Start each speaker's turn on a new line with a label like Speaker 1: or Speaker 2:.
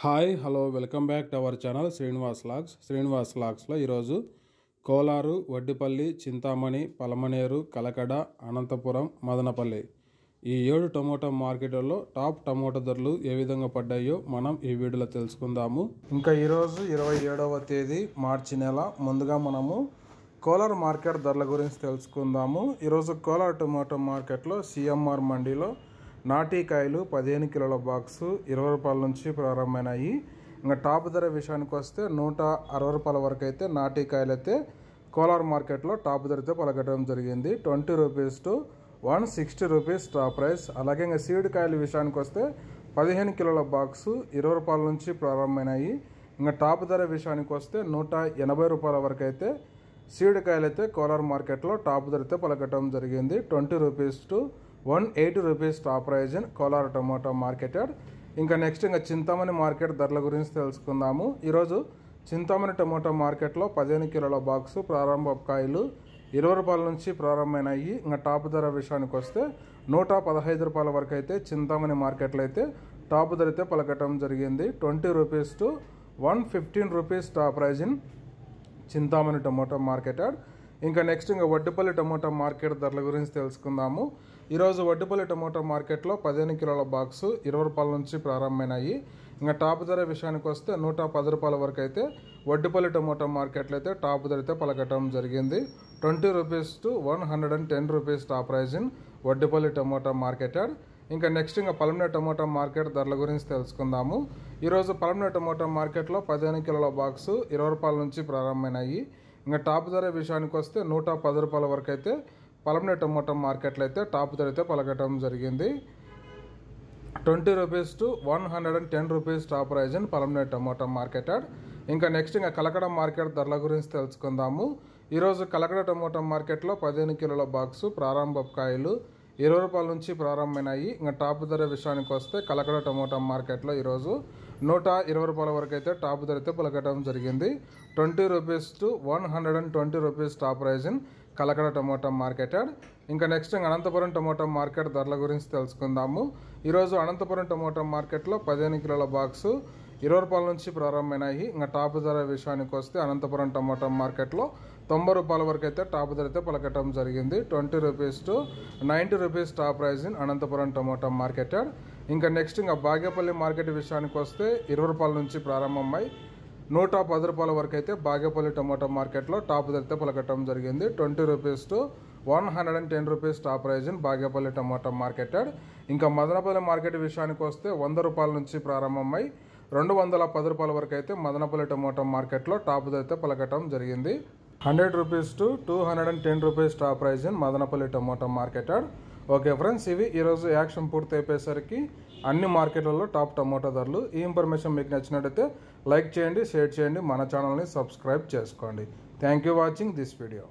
Speaker 1: Hi hello welcome back to our channel Srinivas లాగ్స్లో ఈరోజు కోలారు, వడ్డిపల్లి, చింతామణి, పలమనేరు, కలకడ, అనంతపురం, మదనపల్లి ఈ 7 టమోటా మార్కెట్లలో టాప్ టమోటా ధరలు ఏ విధంగా పడ్డాయో మనం ఈ వీడియోలో తెలుసుకుందాము. ఇంకా ఈరోజు 27వ తేదీ మార్చి నెల. ముందుగా మనము కోలార్ మార్కెట్ ధరల గురించి తెలుసుకుందాము. ఈరోజు కోలార్ టమోటా మార్కెట్లో సిఎంఆర్ మండీలో నాటికాయలు 15 కిలోల బాక్సు 20 రూపాయల నుంచి ప్రారంభమైనాయి. ఇంకా టాప్ ధర విషయానికి వస్తే 160 రూపాయల వరకు అయితే నాటికాయలు అయితే కోలార్ మార్కెట్లో టాప్ ధరతో పలకడం జరిగింది. 20 rupees to 160 rupees top price. అలాగే ఇంకా సీడ్ కాయల విషయానికి వస్తే 15 కిలోల బాక్సు 20 రూపాయల నుంచి ప్రారంభమైనాయి. ఇంకా టాప్ ధర విషయానికి వస్తే 180 రూపాయల వరకు అయితే సీడ్ కాయలు అయితే కోలార్ మార్కెట్లో టాప్ ధరతో పలకడం జరిగింది. 20 rupees to 180 rupees top praise in Kolar tomato marketed. ఇంకా నెక్స్ట్ ఇంకా చింతామణి మార్కెట్ ధరల గురించి తెలుసుకుందాము. ఈరోజు చింతామణి టమోటా మార్కెట్లో 15 కిలోల బాక్సు ప్రారంభ కాయలు 20 రూపాయల నుంచి ప్రారంభమైనాయి. ఇంకా టాప్ ధర విషయానికి వస్తే 115 రూపాయల వరకు అయితే చింతామణి మార్కెట్లో అయితే టాప్ ధర అయితే పలకటం జరిగింది. 20 rupees to 115 rupees top praise in Chintamani tomato marketed. ఇంకా నెక్స్ట్ ఇంకా వడ్డిపల్లి టమోటా మార్కెట్ ధరల గురించి తెలుసుకుందాము. ఈరోజు వడ్డిపల్లి టమోటా మార్కెట్లో 15 కిలోల బాక్సు 20 రూపాయల నుంచి ప్రారంభమైనాయి. ఇంకా టాప్ ధర విషయానికి వస్తే 110 రూపాయల వరకు అయితే వడ్డిపల్లి టమోటా మార్కెట్లో అయితే టాప్ ధర అయితే పలకటం జరిగింది. 20 rupees to 110 rupees top praise in Vaddipalli tomato marketed. ఇంకా నెక్స్ట్ ఇంకా పలమనేరు టమోటా మార్కెట్ ధరల గురించి తెలుసుకుందాము. ఈరోజు పలమనేరు టమోటా మార్కెట్లో 15 కిలోల బాక్సు 20 రూపాయల నుంచి ప్రారంభమైనాయి. ఇంకా టాప్ ధర విషయానికి వస్తే 110 రూపాయల వరకు అయితే పలమనేరు టమోటా మార్కెట్లో అయితే టాప్ ధర అయితే పలకటం జరిగింది. 20 rupees to 110 rupees top praise in Palamaner tomato marketed. ఇంకా నెక్స్ట్ ఇంకా కలకడ మార్కెట్ ధరల గురించి తెలుసుకుందాము. ఈరోజు కలకడ టమోటా మార్కెట్లో 15 కిలోల బాక్సు ప్రారంభ కాయలు 20 రూపాయల నుంచి ప్రారంభమైనాయి. ఇంకా టాప్ ధర విషయానికి వస్తే కలకడ టమోటా మార్కెట్లో ఈరోజు 120 రూపాయల వరకు అయితే టాప్ ధర అయితే పలకటం జరిగింది. 20 rupees to 120 rupees top praise in Kalakada tomato marketed. ఇంకా నెక్స్ట్ అనంతపురం టమోటా మార్కెట్ ధరల గురించి తెలుసుకుందాము. ఈరోజు అనంతపురం టమోటా మార్కెట్లో 15 కిలోల బాక్సు 20 రూపాయల నుంచి ప్రారంభమైనాయి. ఇంకా టాప్ ధర విషయానికి వస్తే అనంతపురం టమోటా మార్కెట్లో 90 రూపాయల వరకు అయితే టాప్ ధర అయితే పలకటం జరిగింది. 20 rupees to 90 rupees top praise in Anantapuram tomato marketed. ఇంకా నెక్స్ట్ ఇంకా బాగేపల్లి మార్కెట్ విషయానికి వస్తే 20 రూపాయల నుంచి ప్రారంభమై 110 రూపాయల వరకు అయితే బాగేపల్లి టమోటా మార్కెట్లో టాప్ ధర అయితే పలకటం జరిగింది. 20 rupees to 110 rupees top praise in Bagepalli tomato marketed. ఇంకా మదనపల్లి మార్కెట్ విషయానికి వస్తే 100 రూపాయల నుంచి ప్రారంభమై 210 రూపాయల వరకు అయితే మదనపల్లి టమోటా మార్కెట్లో టాప్ ధర అయితే పలకటం జరిగింది. 100 rupees to 210 rupees top praise in Madanapalli tomato marketed. Okay friends, ఇవి ఈరోజు యాక్షన్ పూర్తి అయిపోయేసరికి అన్ని మార్కెట్లలో టాప్ టమోటా ధరలు. ఈ ఇన్ఫర్మేషన్ మీకు నచ్చినట్టయితే లైక్ చేయండి, షేర్ చేయండి, మన ఛానల్ని సబ్స్క్రైబ్ చేసుకోండి. Thank you watching this video.